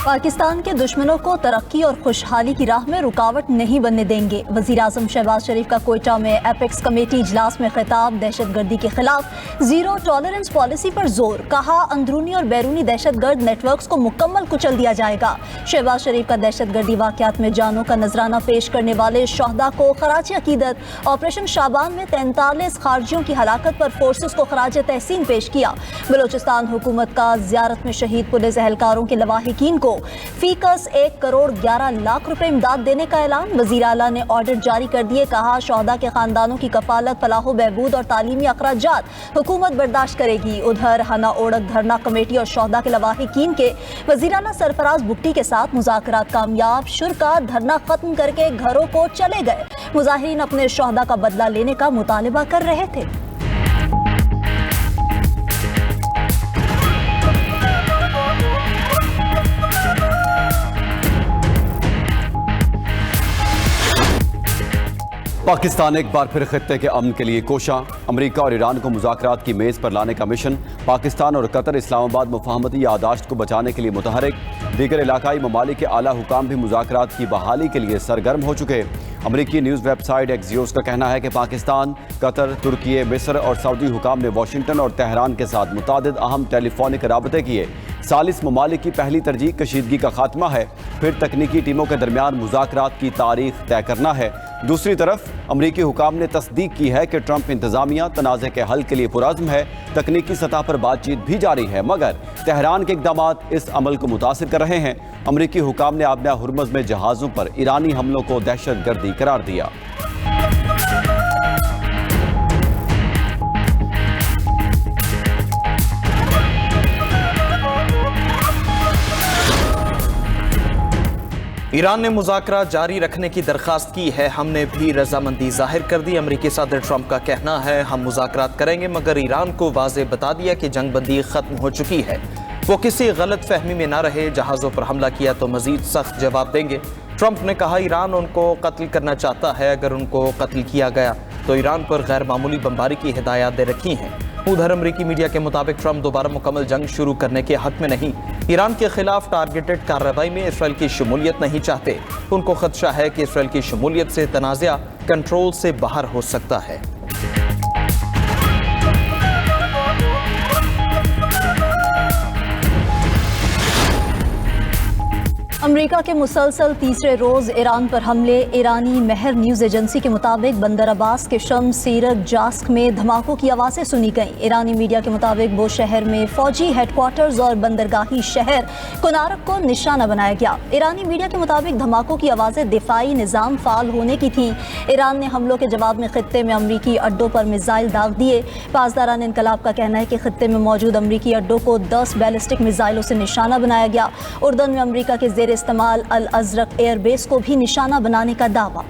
पाकिस्तान के दुश्मनों को तरक्की और खुशहाली की राह में रुकावट नहीं बनने देंगे। वज़ीर आज़म शहबाज शरीफ का कोयटा में एपेक्स कमेटी इजलास में खिताब। दहशतगर्दी के खिलाफ जीरो टॉलरेंस पॉलिसी पर जोर। कहा, अंदरूनी और बैरूनी दहशतगर्द नेटवर्क्स को मुकम्मल कुचल दिया जाएगा। शहबाज शरीफ का दहशतगर्दी वाक़यात में जानों का नजराना पेश करने वाले शहदा को खराज अकीदत। ऑपरेशन शाबान में 43 खारजियों की हलाकत पर फोर्सेस को खराज तहसीन पेश किया। बलोचिस्तान हुकूमत का ज़ियारत में शहीद पुलिस एहलकारों के लवाहिकीन को फीकस 1 करोड़ 11 लाख रुपए इमदाद देने का ऐलान। वज़ीर आला ने ऑर्डर जारी कर दिए। कहा, शहदा के खानदानों की कफालत, फलाह बहबूद और तालीमी अखराजात हुकूमत बर्दाश्त करेगी। उधर हना ओढ़क धरना कमेटी और शहदा के लवाहिकीन के वज़ीर आला सरफराज भुट्टी के साथ मुज़ाकरात कामयाब। शुरका धरना खत्म करके घरों को चले गए। मुजाहिरीन अपने शहदा का बदला लेने का मुतालबा कर रहे थे। पाकिस्तान एक बार फिर खित्ते के अमन के लिए कोशा। अमेरिका और ईरान को मुज़ाकरात की मेज़ पर लाने का मिशन। पाकिस्तान और कतर इस्लामाबाद मुफाहमती यादाश्त को बचाने के लिए मुतहरिक। दीगर इलाकाई ममालिक के आला हुकाम भी मुज़ाकरात की बहाली के लिए सरगर्म हो चुके। अमरीकी न्यूज़ वेबसाइट एक्सियोस का कहना है कि पाकिस्तान, कतर, तुर्की, मिस्र और सऊदी हुकाम ने वाशिंगटन और तेहरान के साथ मुतादिद अहम टेलीफोनिक राबते किए। सालिस ममालिक की पहली तरजीह कशीदगी का खात्मा है, फिर तकनीकी टीमों के दरमियान मुज़ाकरात की तारीख तय करना है। दूसरी तरफ अमरीकी हुकाम ने तस्दीक की है कि ट्रंप इंतजामिया तनाज़े के हल के लिए पुरज़्म है। तकनीकी सतह पर बातचीत भी जारी है, मगर तेहरान के इक़दामात इस अमल को मुतासिर कर रहे हैं। अमरीकी हुकाम ने आबना हुर्मुज़ में जहाज़ों पर ईरानी हमलों को दहशतगर्दी करार दिया। ईरान ने मुज़ाकरात जारी रखने की दरख्वास्त की है। हमने भी रजामंदी जाहिर कर दी। अमरीकी सदर ट्रंप का कहना है, हम मुज़ाकरात करेंगे, मगर ईरान को वाज़ेह बता दिया कि जंगबंदी ख़त्म हो चुकी है। वो किसी गलत फहमी में ना रहे। जहाज़ों पर हमला किया तो मज़ीद सख्त जवाब देंगे। ट्रंप ने कहा, ईरान उनको कत्ल करना चाहता है। अगर उनको कत्ल किया गया तो ईरान पर गैर मामूली बमबारी की हिदायत दे रखी हैं। उधर अमरीकी मीडिया के मुताबिक ट्रंप दोबारा मुकम्मल जंग शुरू करने के हक में नहीं। ईरान के खिलाफ टारगेटेड कार्रवाई में इसराइल की शमूलियत नहीं चाहते। उनको खदशा है कि इसराइल की शमूलियत से तनाज़ा कंट्रोल से बाहर हो सकता है। अमेरिका के मुसलसल तीसरे रोज ईरान पर हमले। ईरानी महर न्यूज एजेंसी के मुताबिक बंदर अब्बास के शम, सीरत, जास्क में धमाकों की आवाज़ें सुनी गईं। ईरानी मीडिया के मुताबिक वो शहर में फौजी हेडक्वार्टर्स और बंदरगाही शहर कुनारक को निशाना बनाया गया। ईरानी मीडिया के मुताबिक धमाकों की आवाज़ें दिफाई निज़ाम फाल होने की थीं। ईरान ने हमलों के जवाब में खित्ते में अमरीकी अड्डों पर मिसाइल दाग दिए। पासदारान इनकलाब का कहना है कि खित्ते में मौजूद अमरीकी अड्डों को 10 बैलिस्टिक मिसाइलों से निशाना बनाया गया। उर्दन में अमरीका के जेर इस्तेमाल अल अज़रक एयरबेस को भी निशाना बनाने का दावा।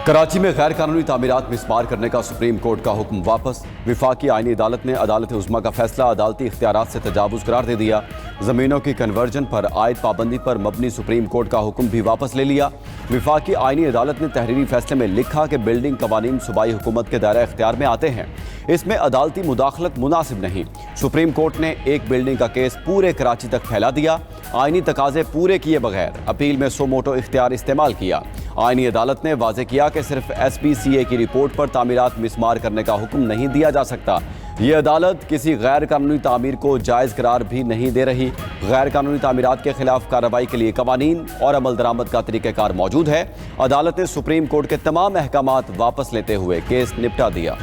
कराची में गैर कानूनी तामीरात मिसमार करने का सुप्रीम कोर्ट का हुक्म वापस। विफाकी आईनी अदालत ने अदालत उज़्मा का फैसला अदालती इख्तियारात से तजावुज़ करार दे दिया। ज़मीनों की कन्वर्जन पर आयद पाबंदी पर मबनी सुप्रीम कोर्ट का हुक्म भी वापस ले लिया। विफाकी आईनी अदालत ने तहरीरी फैसले में लिखा कि बिल्डिंग कवानीन सूबाई हुकूमत के दायरा इख्तियार में आते हैं, इसमें अदालती मुदाखलत मुनासिब नहीं। सुप्रीम कोर्ट ने एक बिल्डिंग का केस पूरे कराची तक फैला दिया। आईनी तकाजे पूरे किए बगैर अपील में सो मोटो इख्तियार इस्तेमाल किया। आईनी अदालत ने वाज़ेह किया कि सिर्फ SPCA की रिपोर्ट पर तामीरात मिसमार करने का हुक्म नहीं दिया जा सकता। ये अदालत किसी गैर कानूनी तामीर को जायज़ करार भी नहीं दे रही। गैर कानूनी तामीरात के खिलाफ कार्रवाई के लिए कवानीन और अमल दरामद का तरीक़ाकार मौजूद है। अदालत ने सुप्रीम कोर्ट के तमाम अहकामात वापस लेते हुए केस निपटा दिया।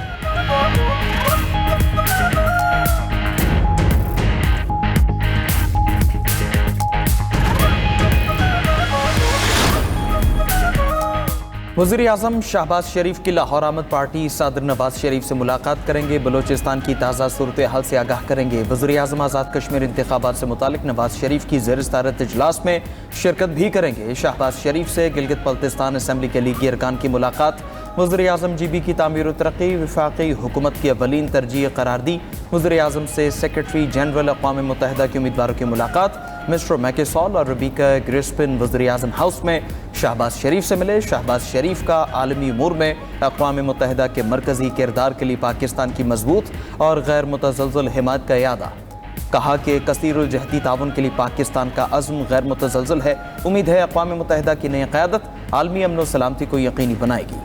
वज़ीर आज़म शहबाज शरीफ की लाहौर आमद पार्टी सदर नवाज शरीफ से मुलाकात करेंगे। बलोचिस्तान की ताज़ा सूरत हाल से आगाह करेंगे। वज़ीर आज़म आज़ाद कश्मीर इंतखाबात से मुतालिक नवाज शरीफ की ज़ेर सदारत इजलास में शिरकत भी करेंगे। शहबाज शरीफ से गिलगित बल्तिस्तान असम्बली के लीगी अरकान की मुलाकात। वज़ीर आज़म GB की तामीर व तरक्की वफाकी हुकूमत की अवलीन तरजीह करार दी। वज़ीर आज़म से सेक्रेटरी जनरल अक़वाम मुत्तहिदा के उम्मीदवारों की मुलाकात। मिस्टर मैकेसॉल और रबीका ग्रिस्पिन वज़ीर-ए-आज़म हाउस में शहबाज शरीफ से मिले। शहबाज शरीफ का आलमी उमूर में अक़वाम मुत्तहिदा के मरकज़ी किरदार के लिए पाकिस्तान की मजबूत और गैर मुतज़लज़ल हिमायत का यादा। कहा कि कसीरुल जहती ताउन के लिए पाकिस्तान का अज़्म गैर मुतज़लज़ल है। उम्मीद है अक़वाम मुत्तहिदा की नई क़यादत आलमी अमन व सलामती को यकीनी बनाएगी।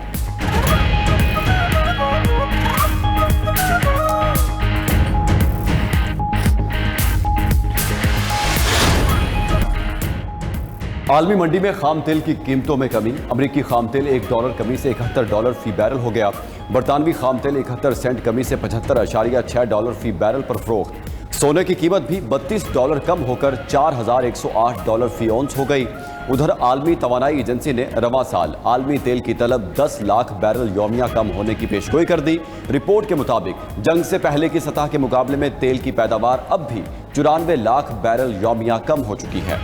आलमी मंडी में खाम तेल की कीमतों में कमी। अमरीकी खाम तेल $1 कमी से $71 फी बैरल हो गया। बरतानवी खाम तेल 71 सेंट कमी से $75.6 फी बैरल पर फरोख्त। सोने की कीमत भी $32 कम होकर $4,108 फी औंस हो गई। उधर आलमी तवानाई एजेंसी ने रवां साल आलमी तेल की तलब 10 लाख बैरल यौमिया कम होने की पेशगोई कर दी। रिपोर्ट के मुताबिक जंग से पहले की सतह के मुकाबले में तेल की पैदावार अब भी 94 लाख बैरल यौमिया कम हो चुकी है।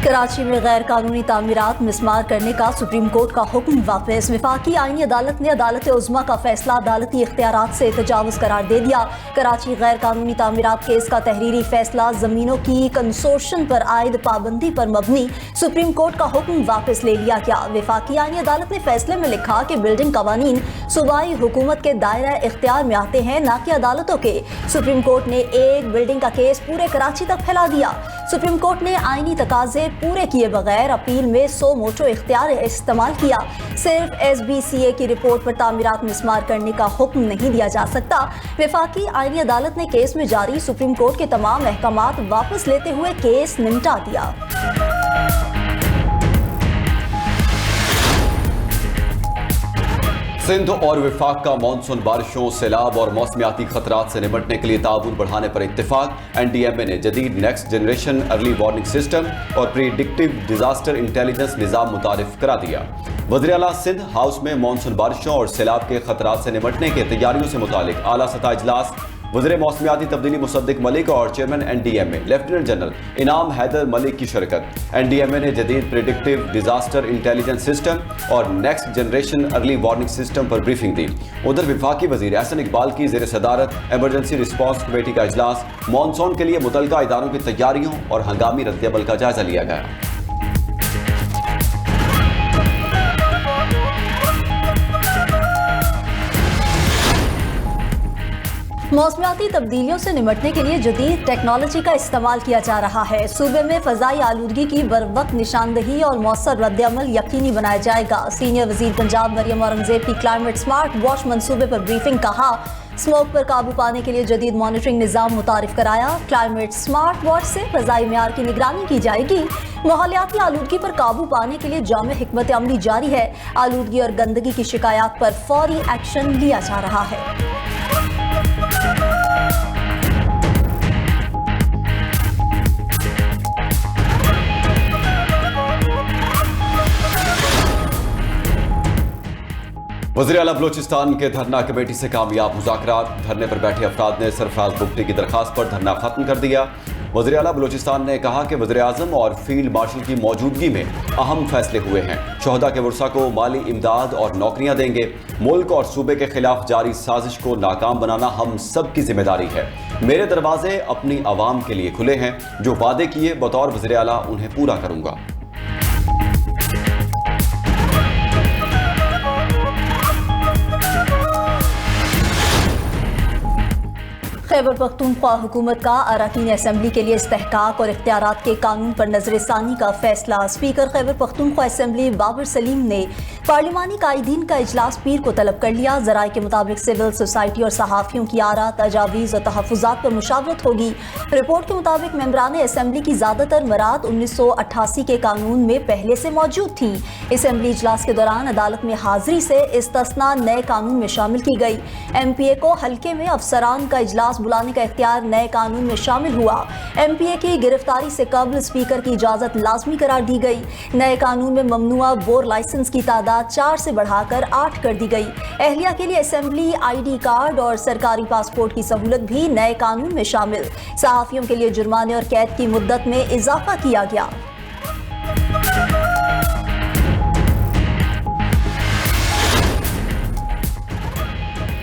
कराची में गैर कानूनी तामीरात मिसमार करने का सुप्रीम कोर्ट का हुक्म वापस। वफाकी आईनी अदालत ने अदालत उज़्मा का फैसला अदालती इख्तियारात से तजावुज़ करार दे दिया। कराची गैर कानूनी तामीरात केस का तहरीरी फैसला ज़मीनों की कंसोर्शन पर आयद पाबंदी पर मबनी सुप्रीम कोर्ट का हुक्म वापस ले लिया गया। वफाकी आईनी अदालत ने फैसले में लिखा कि बिल्डिंग कवानीन सूबाई हुकूमत के दायरा इख्तियार में आते हैं, न कि अदालतों के। सुप्रीम कोर्ट ने एक बिल्डिंग का केस पूरे कराची तक फैला दिया। सुप्रीम कोर्ट ने आईनी तकाजे पूरे किए बगैर अपील में सो मोटो इख्तियार इस्तेमाल किया। सिर्फ SBCA की रिपोर्ट पर तामीरात मिसमार करने का हुक्म नहीं दिया जा सकता। वफाकी आईनी अदालत ने केस में जारी सुप्रीम कोर्ट के तमाम अहकामात वापस लेते हुए केस निपटा दिया। सिंध और विफाक का मानसून बारिशों, सैलाब और मौसमियाती खतरात से निपटने के लिए ताउन बढ़ाने पर इत्तेफाक। NDMA ने जदीद next generation early warning system और प्रीडिक्टिव डिजास्टर इंटेलिजेंस निज़ाम मुतारिफ करा दिया। वज़ीर आला सिंध हाउस में मानसून बारिशों और सैलाब के खतरात से निपटने के तैयारियों से मुतालिक आला सतह इजलास। वज़ीर मौसमियाती तब्दीली मुसद्दिक मलिक और चेयरमैन NDMA लेफ्टिनेंट जनरल इनाम हैदर मलिक की शिरकत। NDMA ने जदीद प्रिडिक्टिव डिजास्टर इंटेलिजेंस सिस्टम और next generation early warning system पर ब्रीफिंग दी। उधर विफाकी वजीर एहसन इकबाल की ज़ेर सदारत एमरजेंसी रिस्पॉन्स कमेटी का इजलास। मानसून के लिए मुतल्लिका इदारों की तैयारियों और हंगामी रद्द-ए-अमल का जायजा लिया गया। मौसमियाती तब्दीलियों से निपटने के लिए जदीद टेक्नोलॉजी का इस्तेमाल किया जा रहा है। सूबे में फ़ज़ाई आलूदगी की बरवक्त निशानदही और मौसर रद्द-ए-अमल यकीनी बनाया जाएगा। सीनियर वज़ीर पंजाब मरियम औरंगज़ेब की क्लाइमेट स्मार्ट वॉच मंसूबे पर ब्रीफिंग। कहा स्मोक पर काबू पाने के लिए जदीद मॉनिटरिंग निज़ाम मुतारिफ कराया। क्लाइमेट स्मार्ट वॉच से फ़ज़ाई मेयार की निगरानी की जाएगी। माहौलियाती आलूदगी पर काबू पाने के लिए जामे हिकमत अमली जारी है। आलूदगी और गंदगी की शिकायत पर फौरी एक्शन लिया जा रहा है। वज़ीर आला बलोचिस्तान के धरना कमेटी से कामयाब मुज़ाकरात। धरने पर बैठे अफराद ने सरफराज बुगटी की दरखास्त पर धरना खत्म कर दिया। वज़ीर आला बलोचिस्तान ने कहा कि वज़ीर आज़म और फील्ड मार्शल की मौजूदगी में अहम फैसले हुए हैं। शोहदा के वर्सा को माली इमदाद और नौकरियां देंगे। मुल्क और सूबे के खिलाफ जारी साजिश को नाकाम बनाना हम सब की जिम्मेदारी है। मेरे दरवाजे अपनी आवाम के लिए खुले हैं। जो वादे किए बतौर वज़ीर आला उन्हें पूरा करूंगा। खैबर पख्तूनख्वा हुकूमत का अरकान असम्बली के लिए इस्तेहकाक और इख्तियारात के कानून पर नजरसानी का फैसला। स्पीकर खैबर पख्तूनख्वा असम्बली बाबर सलीम ने पार्लिमानी कायदीन का इजलास पीर को तलब कर लिया। ज़राए के मुताबिक सिविल सोसाइटी और सहाफ़ियों की आरा, तजावीज़ और तहफ़्फ़ुज़ात पर मुशावरत होगी। रिपोर्ट के मुताबिक मेंबरान असम्बली की ज़्यादातर मराद 1988 के कानून में पहले से मौजूद थी। असम्बली इजलास के दौरान अदालत में हाजिरी से इस्तिस्ना नए कानून में शामिल की गई। MPA को हल्के में अफसरान का इजलास बुलाने का इख्तियार नए कानून में शामिल हुआ। MPA की गिरफ्तारी से कबल स्पीकर की इजाजत लाजमी करार दी गई। नए कानून में ममनुआ बोर लाइसेंस की तादाद 4 से बढ़ाकर 8 कर दी गई। एहलिया के लिए असेंबली ID कार्ड और सरकारी पासपोर्ट की सहूलत भी नए कानून में शामिल। सहाफियों के लिए जुर्माने और कैद की मुद्दत में इजाफा किया गया।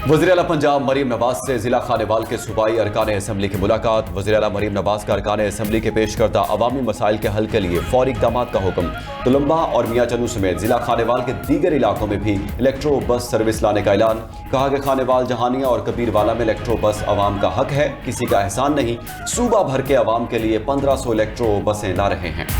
वज़ीर आला पंजाब मरीम नवाज से जिला खानेवाल के सूबाई अरकान असम्बली की मुलाकात। वज़ीर आला मरीम नवाज का अरकान असम्बली के पेश करदा अवामी मसाइल के हल के लिए फौरी इक़दामात का हुक्म। तुलंबा और मियाँ चनू समेत जिला खानेवाल के दीगर इलाकों में भी इलेक्ट्रो बस सर्विस लाने का ऐलान। कहा कि खानेवाल, जहानिया और कबीरवाला में इलेक्ट्रो बस अवाम का हक है, किसी का एहसान नहीं। सूबा भर के अवाम के लिए 1500 इलेक्ट्रो बसें ला रहे हैं।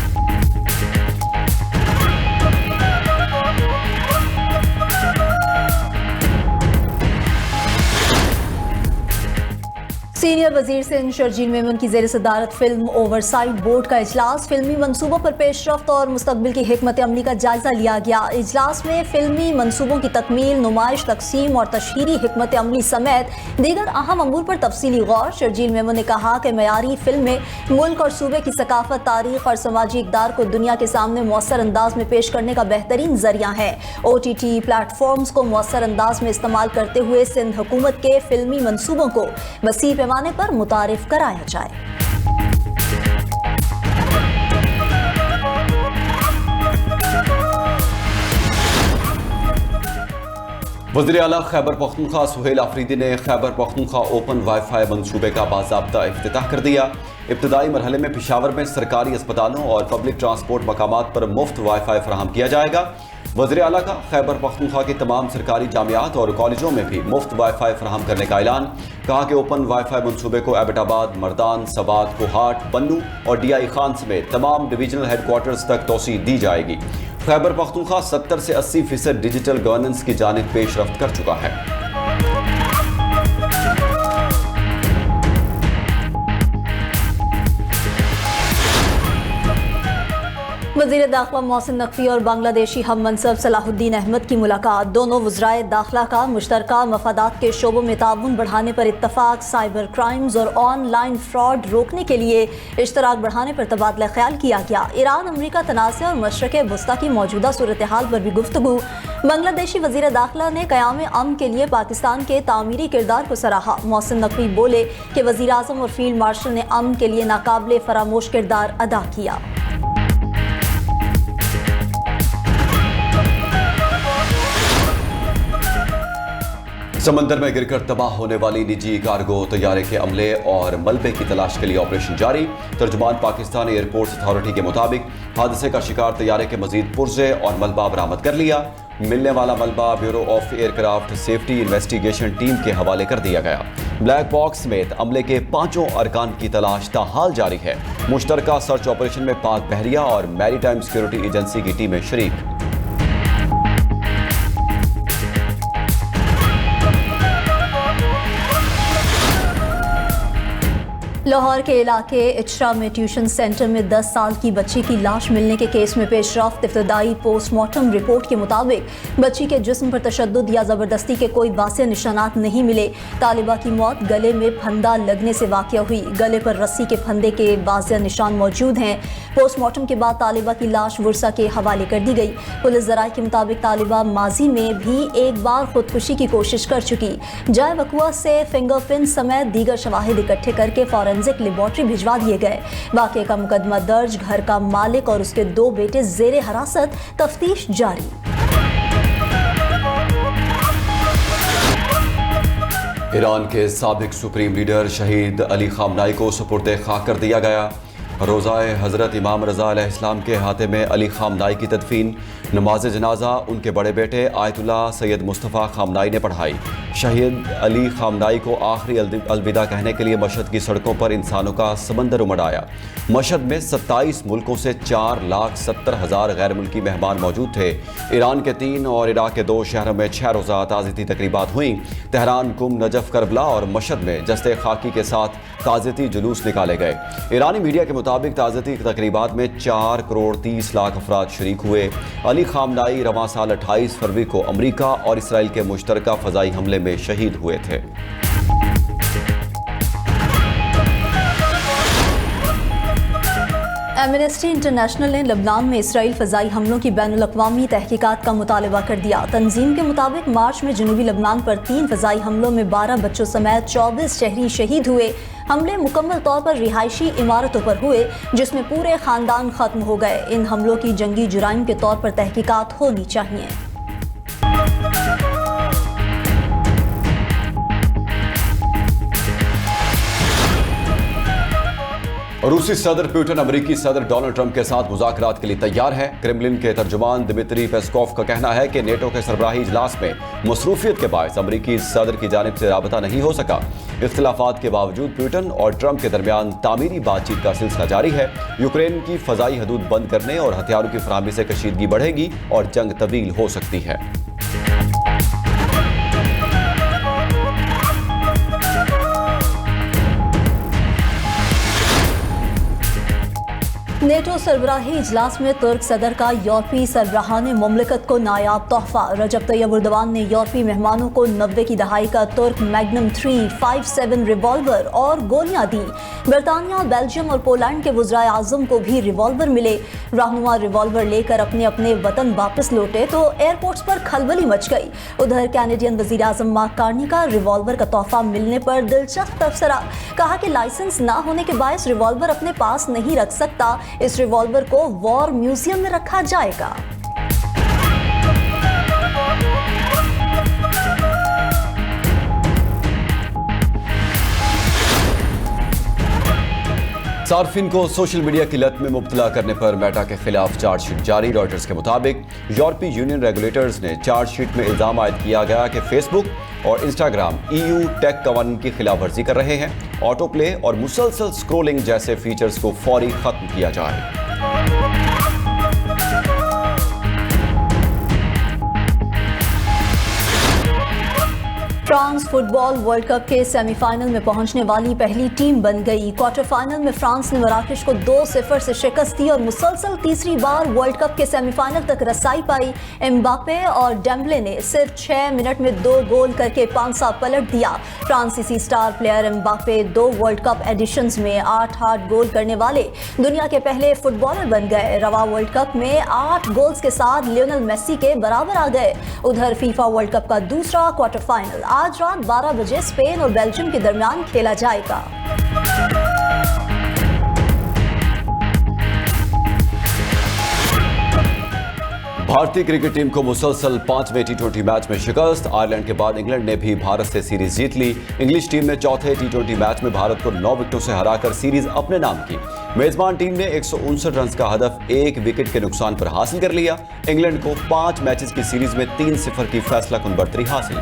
सीनियर वजीर सिंध शर्जील मेमन की ज़ेर सदारत फिल्म ओवरसाइट बोर्ड का इजलास। फिल्मी मनसूबों पर पेशरफ्त और मुस्तकबिल की हिकमत अमली का जायजा लिया गया। इजलास में फिल्मी मनसूबों की तकमील, नुमाइश, तकसीम और तशहीरी हिकमत अमली समेत दीगर अहम अमूर पर तफसीली गौर। शर्जील मेमन ने कहा कि मयारी फिल्में मुल्क और सूबे की सकाफत, तारीख और समाजी इक़दार को दुनिया के सामने मौसर अंदाज में पेश करने का बेहतरीन जरिया है। OTT प्लेटफॉर्म्स को मौसर अंदाज में इस्तेमाल करते हुए सिंध हुकूमत के फिल्मी मनसूबों को वसी पैमाने पर मुतारिफ कराया जाए। वज़ीर आला खैबर पख्तूनख्वा सुहेल आफरीदी ने खैबर पख्तूनख्वा ओपन वाईफाई मंसूबे का बाज़ाब्ता इफ्तिताह कर दिया। इब्तदाई मरहले में पेशावर में सरकारी अस्पतालों और पब्लिक ट्रांसपोर्ट मकामात पर मुफ्त वाईफाई फराहम किया जाएगा। वज़ीर आला का खैबर पख्तूनख्वा की तमाम सरकारी जामियात और कॉलेजों में भी मुफ्त वाईफाई फराहम करने का ऐलान। कहा कि ओपन वाईफाई मंसूबे को एबटाबाद, मर्दान, सवात, कोहाट, बन्नू और DI खान समेत तमाम डिवीजनल हेडक्वार्टर्स तक तोसी दी जाएगी। खैबर पख्तूनख्वा 70 से 80% डिजिटल गवर्नेंस की जानिब पेशरफ्त कर चुका है। वज़ीर दाखिला मोहसिन नकवी और बांग्लादेशी हम मनसब सलाहुद्दीन अहमद की मुलाकात। दोनों वज़राए दाखिला का मुश्तरका मफादात के शोबों में ताउन बढ़ाने पर इत्तफाक। साइबर क्राइम्स और ऑनलाइन फ्रॉड रोकने के लिए इश्तराक बढ़ाने पर तबादला ख्याल किया गया। ईरान अमरीका तनाज़ और मशरक़ वस्ता की मौजूदा सूरत हाल पर भी गुफ्तगू। बांग्लादेशी वज़ीर दाखिला ने क़याम अमन के लिए पाकिस्तान के तामीरी किरदार को सराहा। मोहसिन नकवी बोले कि वज़ीर आज़म और फील्ड मार्शल ने अमन के लिए नाकाबिले फरामोश किरदार अदा किया। समंदर में गिरकर तबाह होने वाली निजी कार्गो तैयारे के अमले और मलबे की तलाश के लिए ऑपरेशन जारी। तर्जुमान पाकिस्तान एयरपोर्ट्स अथॉरिटी के मुताबिक हादसे का शिकार तैयारे के मजीद पुर्जे और मलबा बरामद कर लिया। मिलने वाला मलबा bureau of aircraft safety investigation team के हवाले कर दिया गया। ब्लैक बॉक्स समेत अमले के 5 अरकान की तलाश ताहाल जारी है। मुश्तरका सर्च ऑपरेशन में पाक बहरिया और मैरीटाइम सिक्योरिटी एजेंसी की टीमें शरीक। लाहौर के इलाके इचरा में ट्यूशन सेंटर में 10 साल की बच्ची की लाश मिलने के केस में पेशरफ्त। इब्तदाई पोस्टमार्टम रिपोर्ट के मुताबिक बच्ची के जिस्म पर तशद्दुद या ज़बरदस्ती के कोई वाज़ेह निशानात नहीं मिले। तालिबा की मौत गले में फंदा लगने से वाक़या हुई। गले पर रस्सी के फंदे के वाज़ेह निशान मौजूद हैं। पोस्टमार्टम के बाद तालिबा की लाश वर्सा के हवाले कर दी गई। पुलिस ज़राए के मुताबिक तालिबा माजी में भी एक बार खुदकुशी की कोशिश कर चुकी। जाए वक़ुआ से फिंगरप्रिंट समेत दीगर शवाहिद इकट्ठे करके फॉरेंसिक लेबॉर्ट्री भिजवा दिए गए। वाक़े का मुकदमा दर्ज, घर का मालिक और उसके 2 बेटे ज़ेरे हिरासत, तफ्तीश जारी। ईरान के साबिक सुप्रीम लीडर शहीद अली खामनाई को सुपुर्द खाक कर दिया गया। रोज़ाए हज़रत इमाम रज़ा अलैहिस्सलाम के हाथे में अली खामनाई की तदफीन। नमाज जनाजा उनके बड़े बेटे आयतुल्लाह सैयद मुस्तफ़ा खामनाई ने पढ़ाई। शहीद अली खामनाई को आखिरी अलविदा कहने के लिए मशहद की सड़कों पर इंसानों का समंदर उमड़ आया। मशहद में 27 मुल्कों से 4,70,000 गैर मुल्की मेहमान मौजूद थे। ईरान के 3 और इराक के 2 शहरों में 6 रोज़ा ताज़ियती तकरीबात हुई। तेहरान, कुम, नजफ, करबला और मशहद में जस्ते खाकी के साथ ताज़ियती जुलूस निकाले गए। ईरानी मीडिया के मुताबिक ताज़ियती तकरीबात में 4 करोड़ 30 लाख अफराद शरीक हुए। अली खामनाई रवां साल 28 फरवरी को अमरीका और इसराइल के मुश्तरका फ़ज़ाई हमले में शहीद हुए थे। एमनेस्टी इंटरनेशनल ने लबनान में इसराइल फ़ज़ाई हमलों की बैनुल-अक़वामी तहकीकात का मुतालबा कर दिया। तंजीम के मुताबिक मार्च में जनूबी लबनान पर 3 फ़ज़ाई हमलों में 12 बच्चों समेत 24 शहरी शहीद हुए। हमले मुकम्मल तौर पर रिहायशी इमारतों पर हुए, जिसमें पूरे ख़ानदान ख़त्म हो गए। इन हमलों की जंगी जुराइम के तौर पर तहकीकात होनी चाहिए। रूसी सदर पुतिन अमेरिकी सदर डोनाल्ड ट्रंप के साथ मुज़ाकरात के लिए तैयार है। क्रेमलिन के तर्जुमान दिमित्री पेस्कोव का कहना है कि नेटो के सरबराही इजलास में मसरूफियत के बायस अमेरिकी सदर की जानिब से राबता नहीं हो सका। इख्तिलाफात के बावजूद पुतिन और ट्रंप के दरमियान तामीरी बातचीत का सिलसिला जारी है। यूक्रेन की फजाई हदूद बंद करने और हथियारों की फराहमी से कशीदगी बढ़ेगी और जंग तवील हो सकती है। नेटो सरबराही इजलास में तुर्क सदर का यूरोपीय सरबराहान मुमलिकत को नायाब तोहफा। रजब तैयब एर्दोगान ने यूरोपीय मेहमानों को 90 की दहाई का तुर्क मैग्नम 357 रिवॉल्वर और गोलियां दी। बरतानिया, बेल्जियम और पोलैंड के वज़राए आज़म को भी रिवॉल्वर मिले। रहनुमा रिवॉल्वर लेकर अपने अपने वतन वापस लौटे तो एयरपोर्ट्स पर खलबली मच गई। उधर कैनेडियन वज़ीर आज़म मार्क कार्नी का रिवॉल्वर का तोहफा मिलने पर दिलचस्प तबसरा। कहा कि लाइसेंस ना होने के बायस रिवॉल्वर अपने पास नहीं रख सकता। इस रिवॉल्वर को वॉर म्यूजियम में रखा जाएगा। सार्फिन को सोशल मीडिया की लत में मुब्तला करने पर मेटा के खिलाफ चार्जशीट जारी। रॉयटर्स के मुताबिक यूरोपीय यूनियन रेगुलेटर्स ने चार्जशीट में इल्जाम आयद किया गया कि फेसबुक और इंस्टाग्राम EU टेक कवानीन की खिलाफ वर्जी कर रहे हैं। ऑटो प्ले और मुसलसल स्क्रोलिंग जैसे फीचर्स को फौरी खत्म किया जाए। फ्रांस फुटबॉल वर्ल्ड कप के सेमीफाइनल में पहुंचने वाली पहली टीम बन गई। क्वार्टर फाइनल में फ्रांस ने मराकश को 2-0 से शिकस्त दी और मुसलसल तीसरी बार वर्ल्ड कप के सेमीफाइनल तक रसाई पाई। एम्बापे और डेम्बले ने सिर्फ 6 मिनट में 2 गोल करके पांसा पलट दिया। फ्रांसीसी star player Mbappe 2 world cup editions में 8 गोल करने वाले दुनिया के पहले फुटबॉलर बन गए। रवा वर्ल्ड कप में 8 गोल्स के साथ लियोनेल मेसी के बराबर आ गए। उधर फीफा वर्ल्ड कप का दूसरा क्वार्टर फाइनल आज रात 12 बजे स्पेन और बेल्जियम के दरमियान खेला जाएगा। भारतीय क्रिकेट टीम को मुसलसल 5वें T20 मैच में शिकस्त। आयरलैंड के बाद इंग्लैंड ने भी भारत से सीरीज जीत ली। इंग्लिश टीम ने चौथे T20 मैच में भारत को 9 विकेटों से हराकर सीरीज अपने नाम की। मेजबान टीम ने 159 रन का हदफ 1 विकेट के नुकसान पर हासिल कर लिया। इंग्लैंड को 5 मैचेस की सीरीज में 3-0 की फैसलाकुन बढ़तरी हासिल।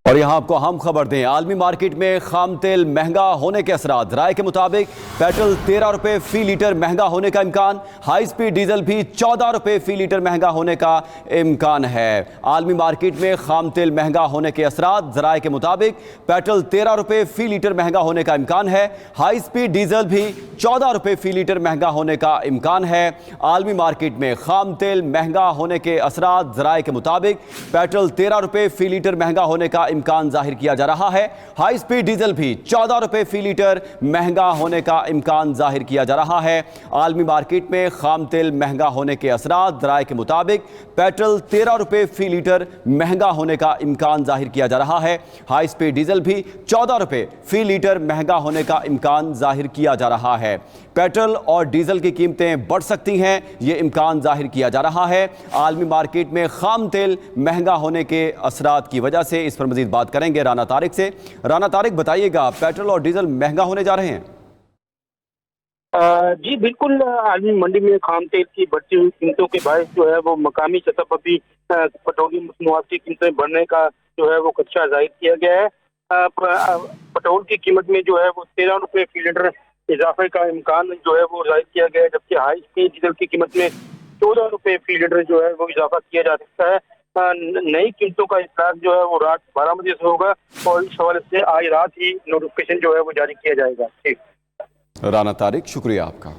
और यहां आपको अहम खबर दें, आलमी मार्केट में खाम तेल महंगा होने के असरात। राय के मुताबिक पेट्रोल 13 रुपए फी लीटर महंगा होने का इम्कान। हाई स्पीड डीजल भी 14 रुपए फी लीटर महंगा होने का इम्कान है। आलमी मार्केट में खाम तेल महंगा होने के असरात। राय के मुताबिक पेट्रोल 13 रुपए फी लीटर महंगा होने का इम्कान है। हाई स्पीड डीजल भी 14 रुपए फी लीटर महंगा होने का इम्कान है। आलमी मार्केट में खाम तेल महंगा होने के असरात। राय के मुताबिक पेट्रोल 13 रुपए फी लीटर महंगा होने का इम्कान जाहिर किया जा रहा है। हाई स्पीड डीजल भी 14 रुपए फी लीटर महंगा होने का इम्कान जाहिर किया जा रहा है। आलमी मार्केट में खाम तेल महंगा होने के असरात। राय के मुताबिक पेट्रोल 13 रुपए फी लीटर महंगा होने का इम्कान जाहिर किया जा रहा है। हाई स्पीड डीजल भी 14 रुपए फी लीटर महंगा होने का इम्कान जाहिर किया जा रहा है। पेट्रोल और डीजल की कीमतें बढ़ सकती हैं, ये इम्कान जाहिर किया जा रहा है। आलमी मार्केट में खाम तेल महंगा होने के असरात की वजह से इस पर मजीद बात करेंगे राना तारिक से। राना तारिक, बताइएगा, पेट्रोल और डीजल महंगा होने जा रहे हैं? जी बिल्कुल, आलमी मंडी में खाम तेल की बढ़ती हुई कीमतों के बायस जो है वो मकामी सतह पर भी पेट्रोलियम मसनूआत की कीमतें बढ़ने का जो है वो खदशा जाहिर किया गया है। पेट्रोल की कीमत में जो है वो 13 रुपए फी लीटर इजाफे का इम्कान जो है वो जाहिर किया गया है, जबकि हाई स्पीड डीजल की कीमत में 14 रुपए फी लीटर जो है वो इजाफा किया जा सकता है। नई कीमतों का इतलाक जो है वो रात 12 बजे से होगा और इस हवाले से आज रात ही नोटिफिकेशन जो है वो जारी किया जाएगा। ठीक, राना तारिक, शुक्रिया आपका।